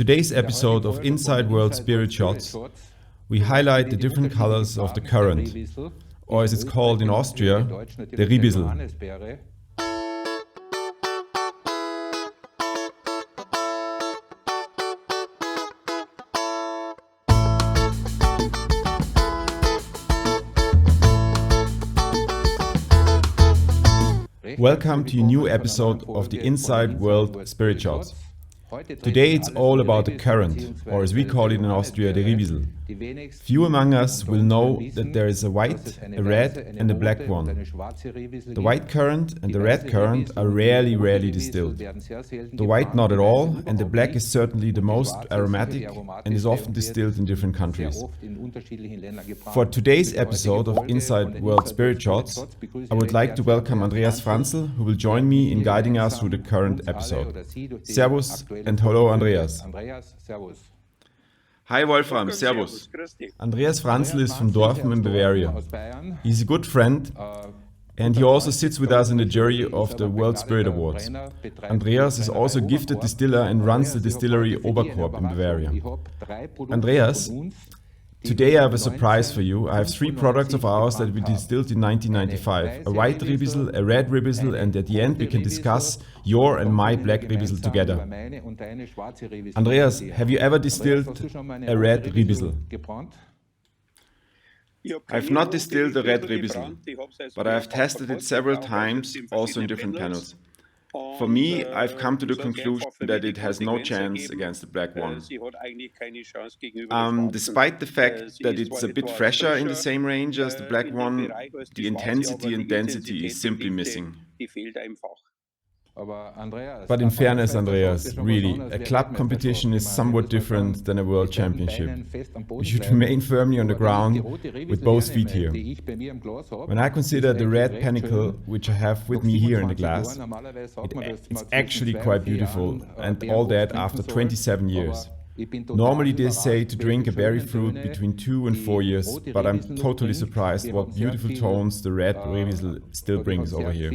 today's episode of Inside World Spirit Shots, we highlight the different colors of the currant, or as it's called in Austria, the Ribisel. Welcome to a new episode of the Inside World Spirit Shots. Today it's all about the currant, or as we call it in Austria, the Ribisel. Few among us will know that there is a white, a red and a black one. The white currant and the red currant are rarely distilled. The white not at all, and the black is certainly the most aromatic and is often distilled in different countries. For today's episode of Inside World Spirit Shots, I would like to welcome Andreas Franzl, who will join me in guiding us through the current episode. Servus and hello, Andreas. Hi Wolfram, servus. Andreas Franzl is from Dorfen in Bavaria. He's a good friend and he also sits with us in the jury of the World Spirit Awards. Andreas is also a gifted distiller and runs the distillery Oberkorb in Bavaria. Andreas, today I have a surprise for you. I have 3 products of ours that we distilled in 1995. A white Ribisel, a red Ribisel, and at the end we can discuss your and my black Ribisel together. Andreas, have you ever distilled a red Ribisel? I have not distilled a red Ribisel, but I have tested it several times, also in different panels. For me, I've come to the conclusion that it has no chance against the black one. Despite the fact that it's a bit fresher in the same range as the black one, the intensity and density is simply missing. But in fairness, Andreas, really, a club competition is somewhat different than a world championship. You should remain firmly on the ground with both feet here. When I consider the red panicle, which I have with me here in the glass, it's actually quite beautiful, and all that after 27 years. Normally they say to drink a berry fruit between 2 and 4 years, but I'm totally surprised what beautiful tones the red Ribisel still brings over here.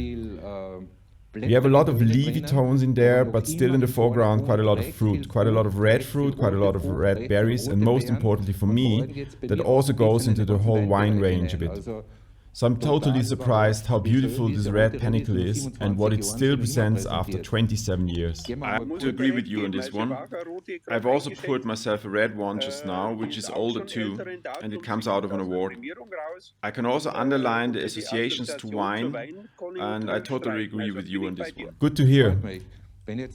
We have a lot of leafy tones in there, but still in the foreground quite a lot of fruit, quite a lot of red fruit, quite a lot of red berries, and most importantly for me, that also goes into the whole wine range a bit. So I'm totally surprised how beautiful this red panicle is and what it still presents after 27 years. I have to agree with you on this one. I've also poured myself a red one just now, which is older too, and it comes out of an award. I can also underline the associations to wine, and I totally agree with you on this one. Good to hear.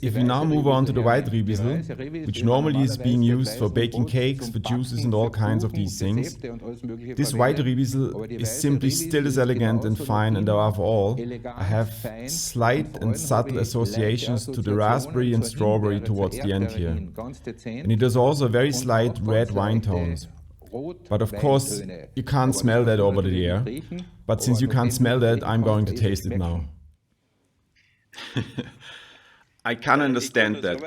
If we now move on to the white Ribisel, which normally is being used for baking cakes, for juices and all kinds of these things, this white Ribisel is simply still as elegant and fine, and above all, I have slight and subtle associations to the raspberry and strawberry towards the end here. And it has also very slight red wine tones. But of course, you can't smell that over the air. But since you can't smell that, I'm going to taste it now. I can understand that.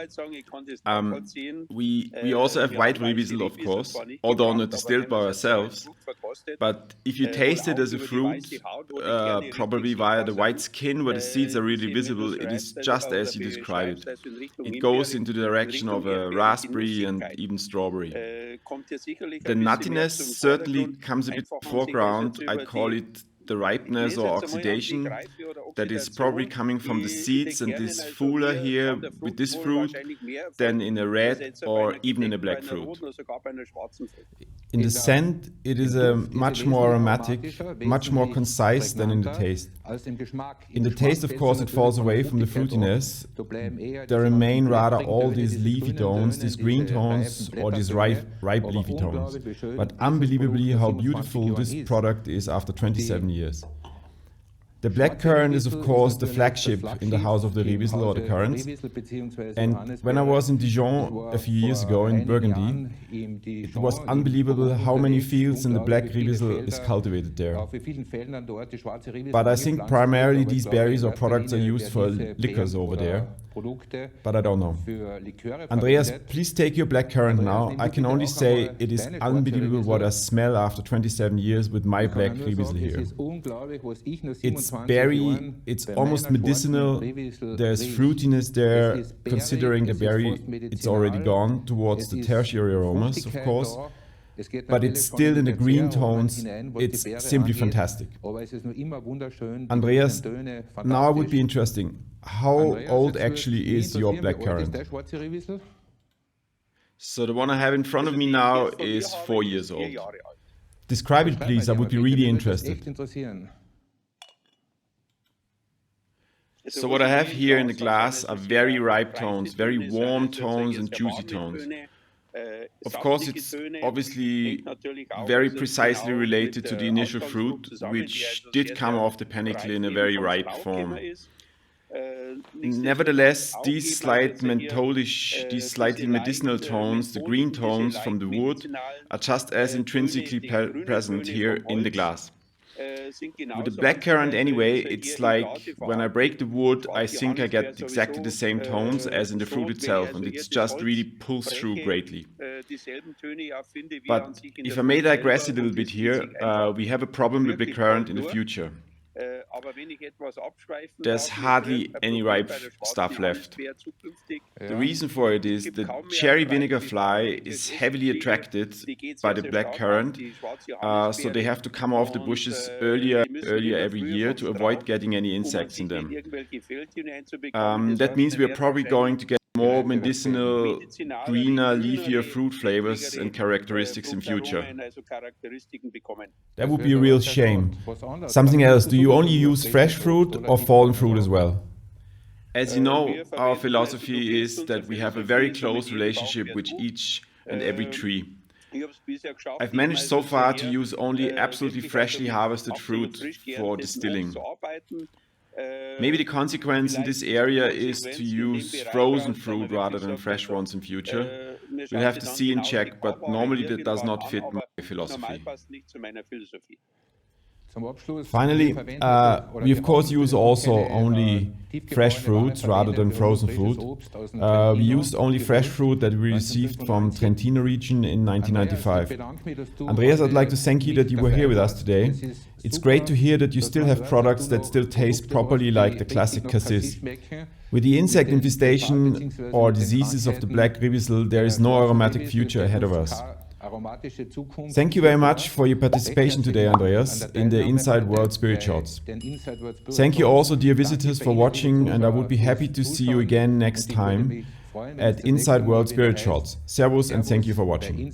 We also have white Ribisel, of course, although not distilled by ourselves. But if you taste it as a fruit, probably via the white skin where the seeds are really visible, it is just as you describe it. It goes into the direction of a raspberry and even strawberry. The nuttiness certainly comes a bit foreground. I call it the ripeness or oxidation that is probably coming from the seeds and this fuller here with this fruit than in a red or even in a black fruit. In the scent, it is much more aromatic, much more concise than in the taste. In the taste, of course, it falls away from the fruitiness. There remain rather all these leafy tones, these green tones or these ripe leafy tones. But unbelievably how beautiful this product is after 27 years. The black currant is of course the flagship in the house of the Ribisel or the Currants. And when I was in Dijon a few years ago in Burgundy, it was unbelievable how many fields in the black Ribisel is cultivated there. But I think primarily these berries or products are used for liquors over there. but I don't know. Andreas, please take your black currant now. I can only say it is unbelievable what I smell after 27 years with my black Ribisel here. It's berry, it's almost medicinal, there's fruitiness there, considering the berry, it's already gone towards the tertiary aromas, of course. But it's still in the green tones, it's simply fantastic. Andreas, now it would be interesting, how old actually is your black currant? So the one I have in front of me now is 4 years old. Describe it please, I would be really interested. So what I have here in the glass are very ripe tones, very warm tones and juicy tones. Of course, it's obviously very precisely related to the initial fruit, which did come off the panicle in a very ripe form. Nevertheless, these slight mentholish, these slightly medicinal tones, the green tones from the wood, are just as intrinsically present here in the glass. With the black currant anyway, it's like when I break the wood, I think I get exactly the same tones as in the fruit itself, and it's just really pulls through greatly. But if I may digress a little bit here, we have a problem with black currant in the future. There's hardly any ripe stuff left. The reason for it is the cherry vinegar fly is heavily attracted by the black currant, so they have to come off the bushes earlier every year to avoid getting any insects in them. That means we are probably going to get more medicinal, greener, leafier fruit flavors and characteristics in future. That would be a real shame. Something else, do you only use fresh fruit or fallen fruit as well? As you know, our philosophy is that we have a very close relationship with each and every tree. I've managed so far to use only absolutely freshly harvested fruit for distilling. Maybe the consequence in this area is to use frozen fruit rather than fresh ones in future. We'll have to see and check, but normally that does not fit my philosophy. Finally, we of course use also only fresh fruits rather than frozen fruit. We used only fresh fruit that we received from Trentino region in 1995. Andreas, I'd like to thank you that you were here with us today. It's great to hear that you still have products that still taste properly like the classic cassis. With the insect infestation or diseases of the black Ribisel, there is no aromatic future ahead of us. Thank you very much for your participation today, Andreas, in the Inside World Spirit Shots. Thank you also, dear visitors, for watching, and I would be happy to see you again next time at Inside World Spirit Shots. Servus and thank you for watching.